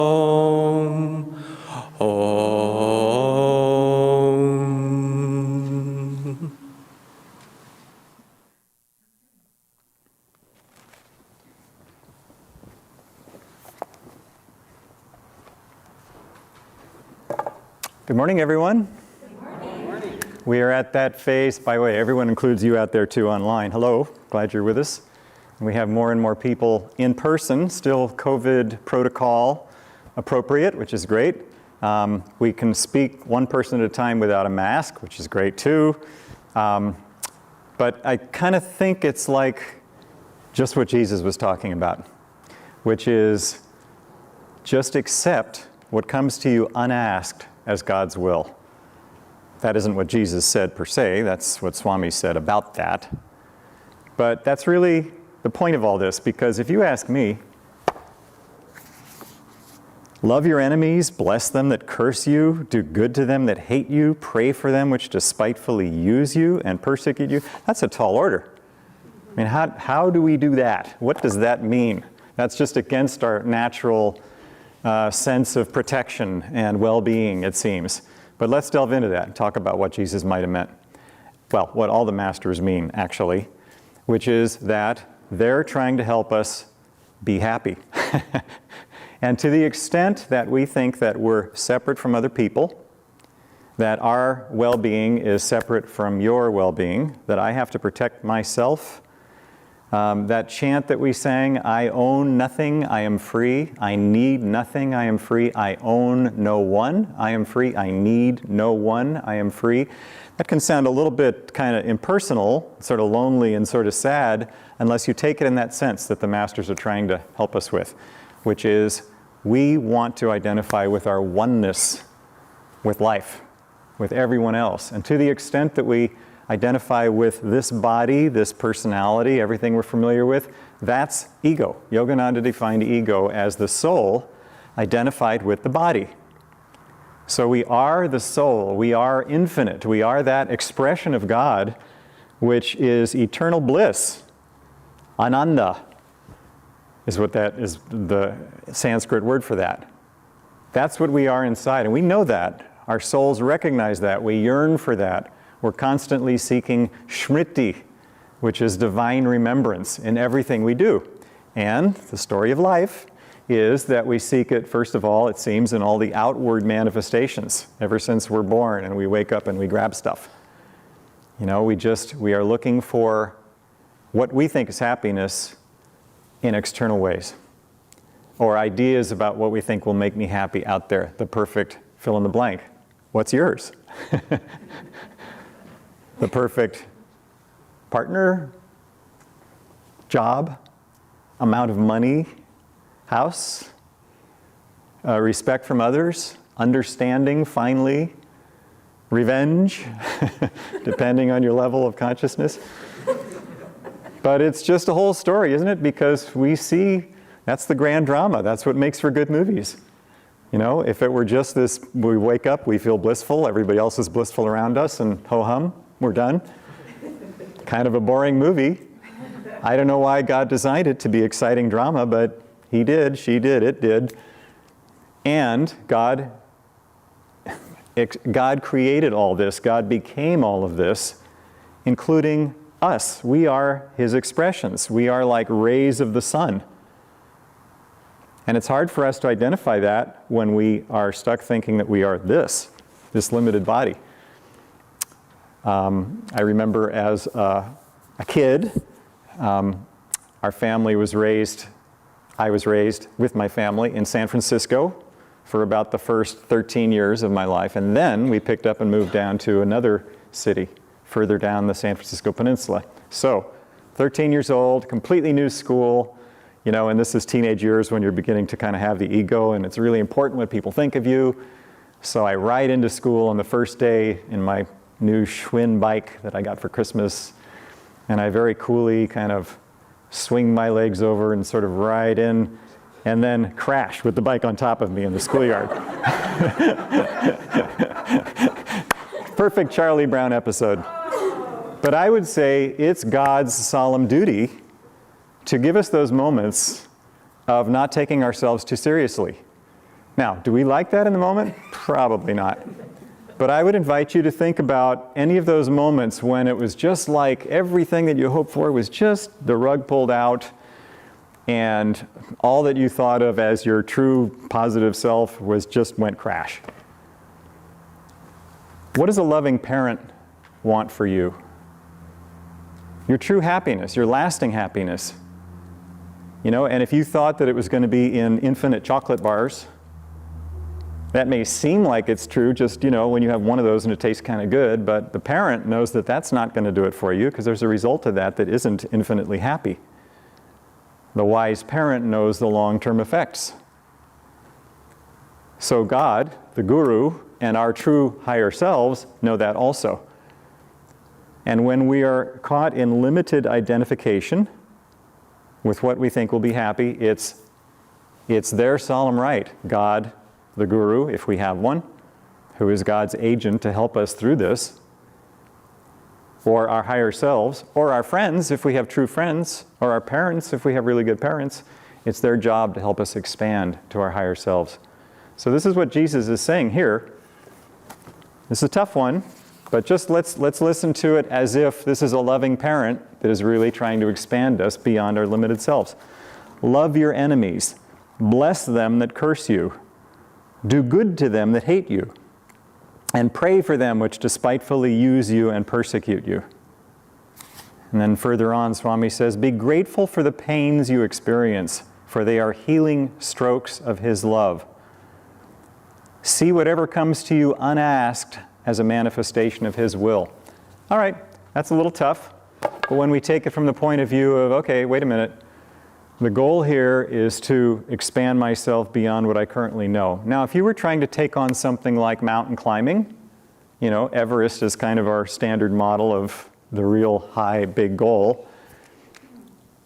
Om. Om. Good morning, everyone. Good morning. We are at that phase. By the way, everyone includes you out there too online. Hello, glad you're with us. We have more and more people in person, still COVID protocol appropriate, which is great. We can speak one person at a time without a mask, which is great too. But I kind of think it's like just what Jesus was talking about, which is just accept what comes to you unasked as God's will. That isn't what Jesus said per se, that's what Swami said about that. But that's really the point of all this, because if you ask me, love your enemies, bless them that curse you, do good to them that hate you, pray for them which despitefully use you and persecute you, that's a tall order. I mean, how do we do that? What does that mean? That's just against our natural sense of protection and well-being, it seems. But let's delve into that and talk about what Jesus might have meant. Well, what all the masters mean, actually, which is that they're trying to help us be happy. And to the extent that we think that we're separate from other people, that our well-being is separate from your well-being, that I have to protect myself, that chant that we sang, I own nothing, I am free, I need nothing, I am free, I own no one, I am free, I need no one, I am free. That can sound a little bit kind of impersonal, sort of lonely and sort of sad, unless you take it in that sense that the masters are trying to help us with, which is we want to identify with our oneness with life, with everyone else. And to the extent that we identify with this body, this personality, everything we're familiar with, that's ego. Yogananda defined ego as the soul identified with the body. So we are the soul, we are infinite, we are that expression of God which is eternal bliss. Ananda is what that is, the Sanskrit word for that. That's what we are inside, and we know that. Our souls recognize that, we yearn for that. We're constantly seeking smriti, which is divine remembrance in everything we do. And the story of life is that we seek it, first of all, it seems, in all the outward manifestations, ever since we're born and we wake up and we grab stuff. You know, we are looking for what we think is happiness in external ways, or ideas about what we think will make me happy out there, the perfect fill in the blank. What's yours? The perfect partner, job, amount of money, house, respect from others, understanding, finally, revenge, depending on your level of consciousness. But it's just a whole story, isn't it? Because we see, that's the grand drama. That's what makes for good movies. You know, if it were just this, we wake up, we feel blissful, everybody else is blissful around us, and ho-hum, we're done. Kind of a boring movie. I don't know why God designed it to be exciting drama, but He did, she did, it did. And God created all this. God became all of this, including us. We are His expressions. We are like rays of the sun. And it's hard for us to identify that when we are stuck thinking that we are this limited body. I remember as a kid, our family was raised, I was raised with my family in San Francisco for about the first 13 years of my life. And then we picked up and moved down to another city further down the San Francisco Peninsula. So, 13 years old, completely new school, you know, and this is teenage years when you're beginning to kind of have the ego, and it's really important what people think of you. So I ride into school on the first day in my new Schwinn bike that I got for Christmas, and I very coolly kind of swing my legs over and sort of ride in, and then crash with the bike on top of me in the schoolyard. Perfect Charlie Brown episode. But I would say it's God's solemn duty to give us those moments of not taking ourselves too seriously. Now, do we like that in the moment? Probably not. But I would invite you to think about any of those moments when it was just like everything that you hoped for was just the rug pulled out, and all that you thought of as your true positive self was just went crash. What does a loving parent want for you? Your true happiness, your lasting happiness. You know, and if you thought that it was going to be in infinite chocolate bars, that may seem like it's true just, you know, when you have one of those and it tastes kind of good, but the parent knows that that's not going to do it for you because there's a result of that that isn't infinitely happy. The wise parent knows the long-term effects. So God, the Guru, and our true higher selves know that also. And when we are caught in limited identification with what we think will be happy, it's their solemn right, God, the Guru, if we have one, who is God's agent to help us through this, or our higher selves, or our friends, if we have true friends, or our parents, if we have really good parents. It's their job to help us expand to our higher selves. So this is what Jesus is saying here. This is a tough one, but just let's listen to it as if this is a loving parent that is really trying to expand us beyond our limited selves. Love your enemies. Bless them that curse you. Do good to them that hate you. And pray for them which despitefully use you and persecute you. And then further on, Swami says, be grateful for the pains you experience, for they are healing strokes of His love. See whatever comes to you unasked as a manifestation of His will. All right, that's a little tough. But when we take it from the point of view of, okay, wait a minute, the goal here is to expand myself beyond what I currently know. Now, if you were trying to take on something like mountain climbing, you know, Everest is kind of our standard model of the real high, big goal.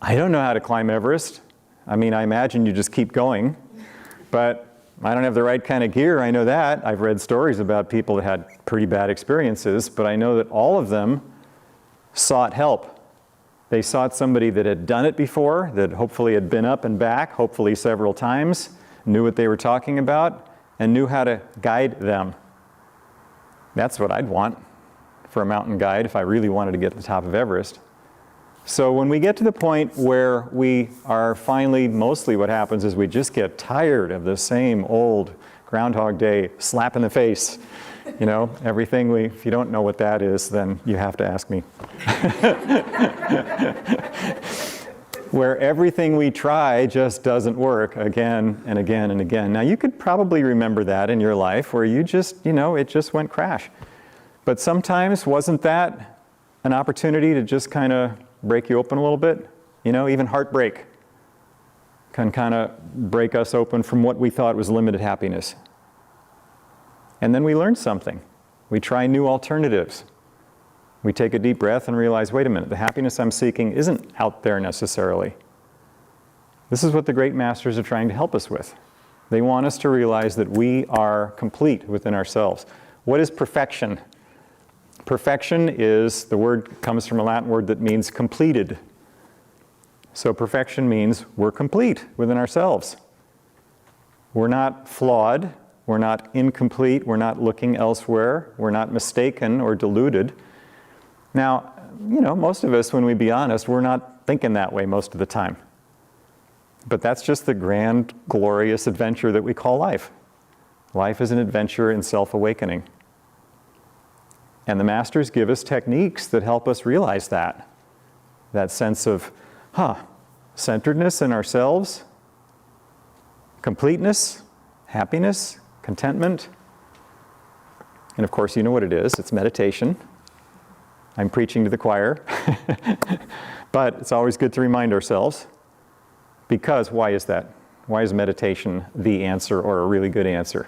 I don't know how to climb Everest. I mean, I imagine you just keep going. But I don't have the right kind of gear, I know that. I've read stories about people that had pretty bad experiences, but I know that all of them sought help. They sought somebody that had done it before, that hopefully had been up and back, hopefully several times, knew what they were talking about, and knew how to guide them. That's what I'd want for a mountain guide if I really wanted to get to the top of Everest. So when we get to the point where we are finally, mostly what happens is we just get tired of the same old Groundhog Day slap in the face. You know, everything if you don't know what that is, then you have to ask me. Where everything we try just doesn't work again and again and again. Now, you could probably remember that in your life where you just, you know, it just went crash. But sometimes, wasn't that an opportunity to just kind of break you open a little bit? You know, even heartbreak can kind of break us open from what we thought was limited happiness. And then we learn something. We try new alternatives. We take a deep breath and realize, wait a minute, the happiness I'm seeking isn't out there necessarily. This is what the great masters are trying to help us with. They want us to realize that we are complete within ourselves. What is perfection? Perfection is, the word comes from a Latin word that means completed. So perfection means we're complete within ourselves. We're not flawed. We're not incomplete, we're not looking elsewhere, we're not mistaken or deluded. Now, you know, most of us, when we be honest, we're not thinking that way most of the time. But that's just the grand, glorious adventure that we call life. Life is an adventure in self-awakening. And the masters give us techniques that help us realize that. That sense of, centeredness in ourselves, completeness, happiness, contentment. And of course, you know what it is. It's meditation. I'm preaching to the choir. But it's always good to remind ourselves. Because, why is that? Why is meditation the answer or a really good answer?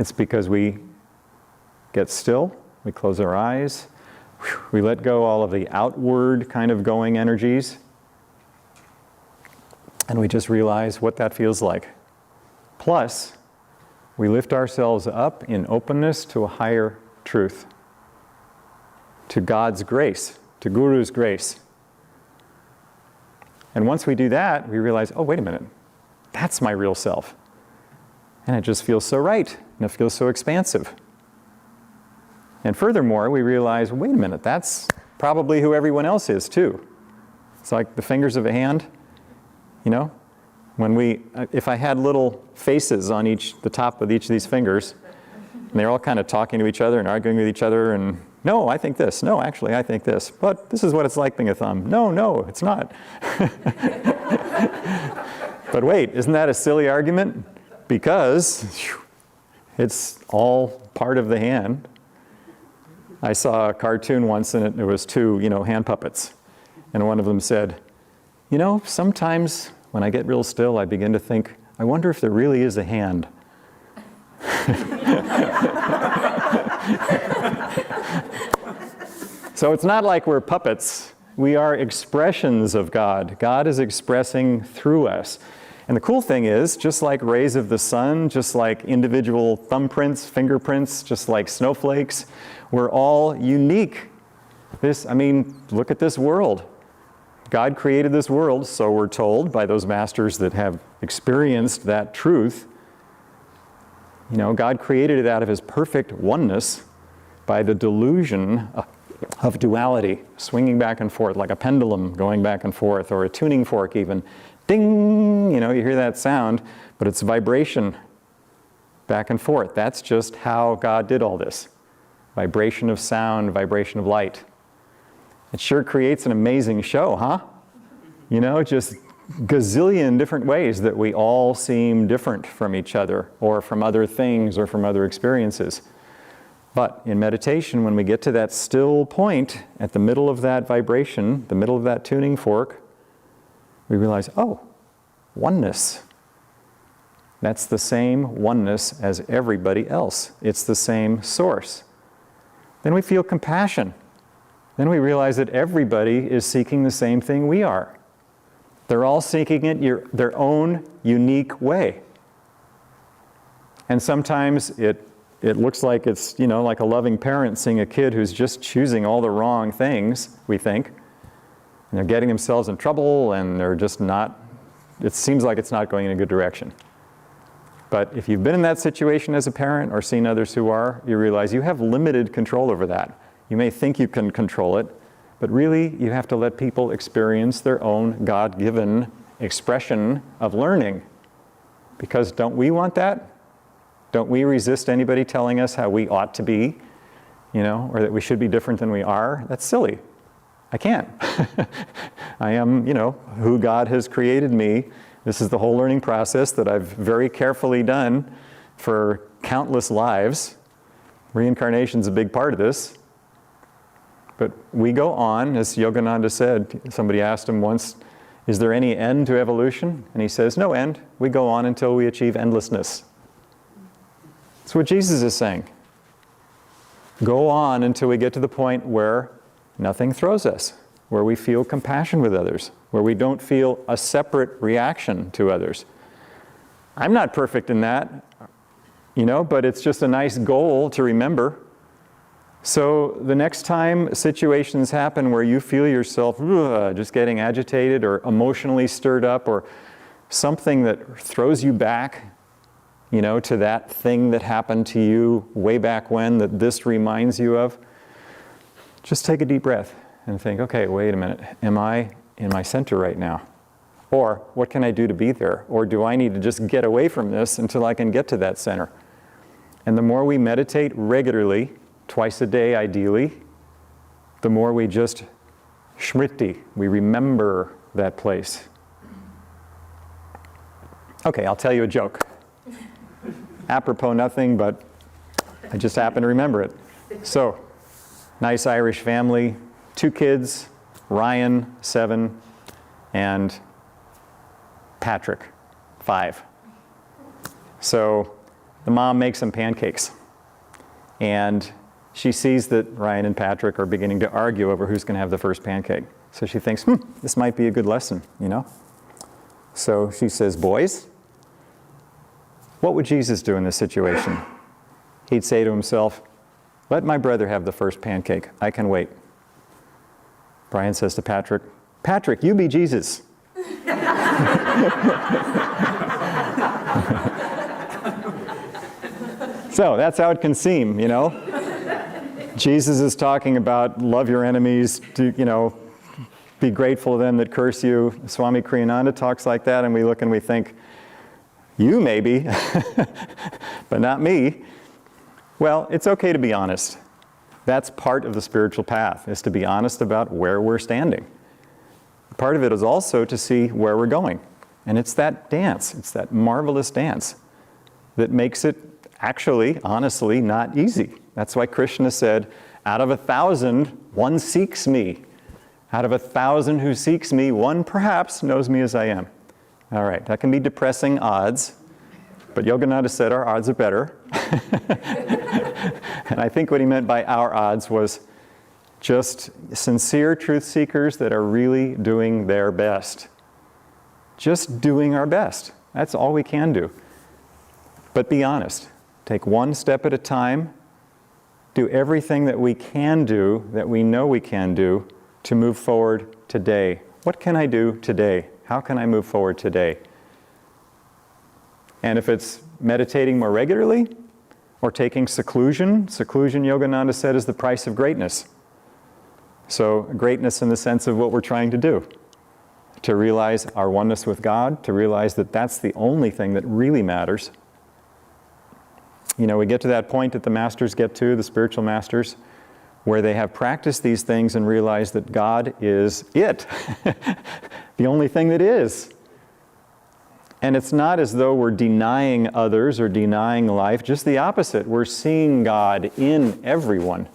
It's because we get still, we close our eyes, we let go all of the outward kind of going energies, and we just realize what that feels like. Plus, we lift ourselves up in openness to a higher truth, to God's grace, to Guru's grace. And once we do that, we realize, oh, wait a minute, that's my real self. And it just feels so right, and it feels so expansive. And furthermore, we realize, wait a minute, that's probably who everyone else is too. It's like the fingers of a hand, you know? If I had little faces on the top of each of these fingers, and they're all kind of talking to each other and arguing with each other, and no, I think this. No, actually, I think this. But this is what it's like being a thumb. No, it's not. But wait, isn't that a silly argument? Because it's all part of the hand. I saw a cartoon once, and it was two, hand puppets. And one of them said, sometimes when I get real still, I begin to think, I wonder if there really is a hand. So it's not like we're puppets. We are expressions of God. God is expressing through us. And the cool thing is, just like rays of the sun, just like individual thumbprints, fingerprints, just like snowflakes, we're all unique. Look at this world. God created this world, so we're told by those masters that have experienced that truth. God created it out of his perfect oneness by the delusion of duality, swinging back and forth, like a pendulum going back and forth, or a tuning fork even. Ding! You hear that sound, but it's vibration back and forth. That's just how God did all this. Vibration of sound, vibration of light. It sure creates an amazing show, huh? Just gazillion different ways that we all seem different from each other, or from other things, or from other experiences. But in meditation, when we get to that still point at the middle of that vibration, the middle of that tuning fork, we realize, oh, oneness. That's the same oneness as everybody else. It's the same source. Then we feel compassion. Then we realize that everybody is seeking the same thing we are. They're all seeking it their own unique way. And sometimes it looks like it's, like a loving parent seeing a kid who's just choosing all the wrong things, we think. And they're getting themselves in trouble, and they're just not, it seems like it's not going in a good direction. But if you've been in that situation as a parent or seen others who are, you realize you have limited control over that. You may think you can control it, but really you have to let people experience their own God-given expression of learning. Because don't we want that? Don't we resist anybody telling us how we ought to be, or that we should be different than we are? That's silly. I can't. I am, who God has created me. This is the whole learning process that I've very carefully done for countless lives. Reincarnation's a big part of this. But we go on, as Yogananda said. Somebody asked him once, is there any end to evolution? And he says, no end. We go on until we achieve endlessness. That's what Jesus is saying. Go on until we get to the point where nothing throws us, where we feel compassion with others, where we don't feel a separate reaction to others. I'm not perfect in that, but it's just a nice goal to remember. So the next time situations happen where you feel yourself just getting agitated or emotionally stirred up, or something that throws you back, to that thing that happened to you way back when that this reminds you of, just take a deep breath and think, okay, wait a minute, am I in my center right now? Or what can I do to be there? Or do I need to just get away from this until I can get to that center? And the more we meditate regularly, twice a day ideally, the more we just smriti, we remember that place. Okay, I'll tell you a joke. Apropos nothing, but I just happen to remember it. So, nice Irish family, 2 kids, Ryan, 7, and Patrick, 5. So the mom makes some pancakes, and she sees that Ryan and Patrick are beginning to argue over who's going to have the first pancake. So she thinks, this might be a good lesson, So she says, boys, what would Jesus do in this situation? He'd say to himself, let my brother have the first pancake. I can wait. Brian says to Patrick, Patrick, you be Jesus. So that's how it can seem, you know. Jesus is talking about love your enemies, be grateful to them that curse you. Swami Kriyananda talks like that, and we look and we think, you maybe, but not me. Well, it's okay to be honest. That's part of the spiritual path, is to be honest about where we're standing. Part of it is also to see where we're going. And it's that dance, it's that marvelous dance that makes it actually, honestly, not easy. That's why Krishna said, out of 1,000, one seeks me. Out of 1,000 who seeks me, one perhaps knows me as I am. All right, that can be depressing odds, but Yogananda said our odds are better. And I think what he meant by our odds was just sincere truth seekers that are really doing their best. Just doing our best. That's all we can do. But be honest. Take one step at a time. Do everything that we can do, that we know we can do, to move forward today. What can I do today? How can I move forward today? And if it's meditating more regularly, or taking seclusion, Yogananda said, is the price of greatness. So greatness in the sense of what we're trying to do. To realize our oneness with God, to realize that that's the only thing that really matters. You know, we get to that point that the masters get to, the spiritual masters, where they have practiced these things and realized that God is it. The only thing that is. And it's not as though we're denying others or denying life, just the opposite. We're seeing God in everyone.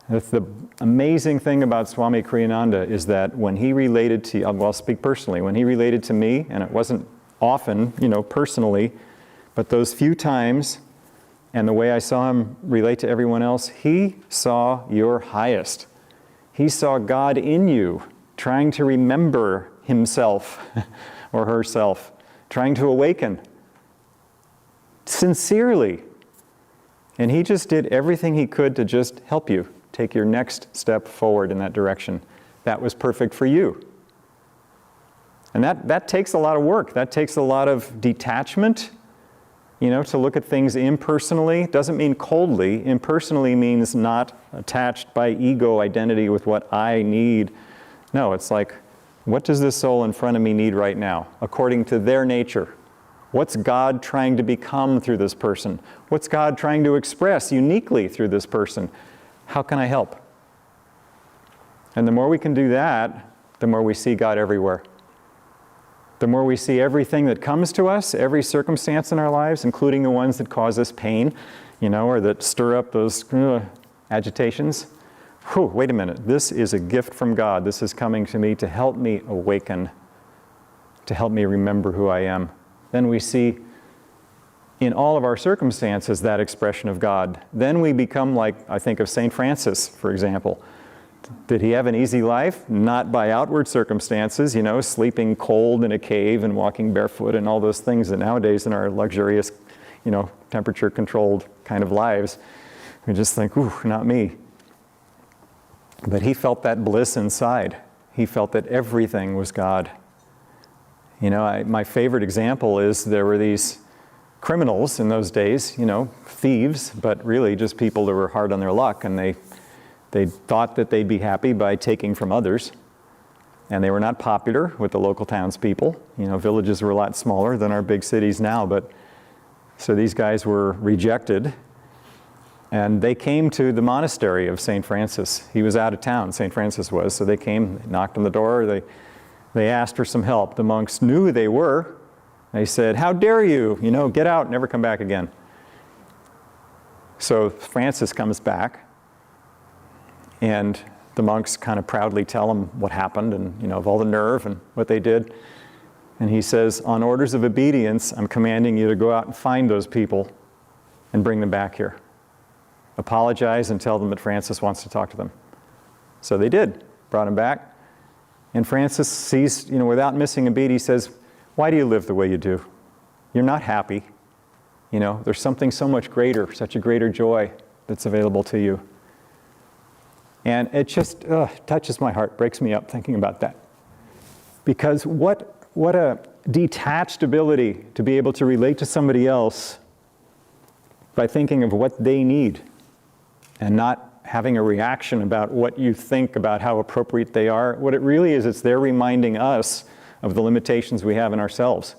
The amazing thing about Swami Kriyananda is that when he related to, I'll speak personally, when he related to me, and it wasn't often, personally, but those few times, and the way I saw him relate to everyone else, he saw your highest. He saw God in you, trying to remember himself or herself, trying to awaken sincerely. And he just did everything he could to just help you take your next step forward in that direction. That was perfect for you. And that takes a lot of work. That takes a lot of detachment, to look at things impersonally. Doesn't mean coldly. Impersonally means not attached by ego identity with what I need. No, it's like, what does this soul in front of me need right now, according to their nature? What's God trying to become through this person? What's God trying to express uniquely through this person? How can I help? And the more we can do that, the more we see God everywhere. The more we see everything that comes to us, every circumstance in our lives, including the ones that cause us pain, or that stir up those agitations. Wait a minute, this is a gift from God. This is coming to me to help me awaken, to help me remember who I am. Then we see in all of our circumstances that expression of God. Then we become like, I think of St. Francis, for example. Did he have an easy life? Not by outward circumstances, sleeping cold in a cave and walking barefoot and all those things that nowadays in our luxurious, temperature-controlled kind of lives, we just think, ooh, not me. But he felt that bliss inside. He felt that everything was God. My favorite example is there were these criminals in those days, thieves, but really just people that were hard on their luck, and they thought that they'd be happy by taking from others. And they were not popular with the local townspeople. Villages were a lot smaller than our big cities now, but so these guys were rejected. And they came to the monastery of St. Francis. He was out of town, St. Francis was, so they came, knocked on the door, they asked for some help. The monks knew who they were. They said, "How dare you, get out, never come back again." So Francis comes back, and the monks kind of proudly tell him what happened and, of all the nerve and what they did. And he says, "On orders of obedience, I'm commanding you to go out and find those people and bring them back here. Apologize and tell them that Francis wants to talk to them." So they did, brought him back. And Francis sees, without missing a beat, he says, "Why do you live the way you do? You're not happy. There's something so much greater, such a greater joy that's available to you." And it just touches my heart, breaks me up thinking about that. Because what a detached ability to be able to relate to somebody else by thinking of what they need and not having a reaction about what you think about how appropriate they are. What it really is, it's they're reminding us of the limitations we have in ourselves.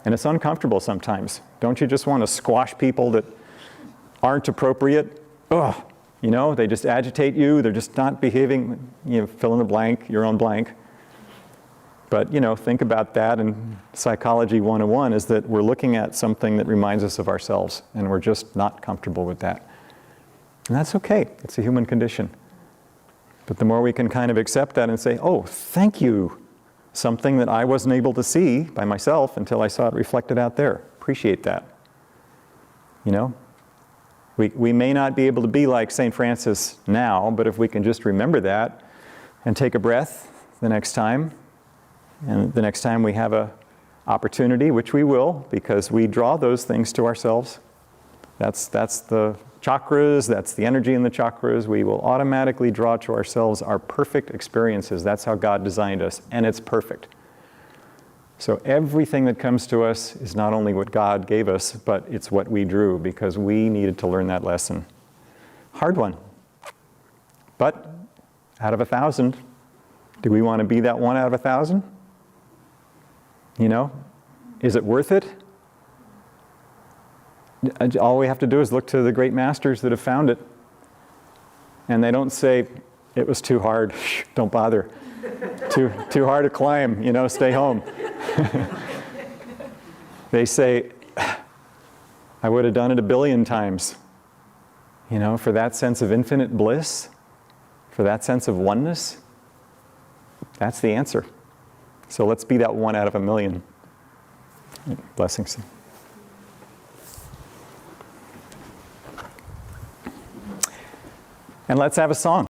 And it's uncomfortable sometimes. Don't you just want to squash people that aren't appropriate? Ugh, you know, they just agitate you, they're just not behaving, you know, fill in the blank, your own blank. But, you know, think about that, and Psychology 101 is that we're looking at something that reminds us of ourselves, and we're just not comfortable with that. And that's okay, it's a human condition. But the more we can kind of accept that and say, oh, thank you, something that I wasn't able to see by myself until I saw it reflected out there. Appreciate that. You know? We may not be able to be like St. Francis now, but if we can just remember that and take a breath the next time, and the next time we have an opportunity, which we will, because we draw those things to ourselves. That's the chakras, that's the energy in the chakras. We will automatically draw to ourselves our perfect experiences. That's how God designed us, and it's perfect. So everything that comes to us is not only what God gave us, but it's what we drew, because we needed to learn that lesson. Hard one. But out of 1,000, do we want to be that one out of 1,000? You know, is it worth it? All we have to do is look to the great masters that have found it. And they don't say, it was too hard, don't bother. Too hard to climb, you know, stay home. They say, I would have done it 1 billion times. You know, for that sense of infinite bliss, for that sense of oneness, that's the answer. So let's be that 1 out of 1,000,000. Blessings. And let's have a song.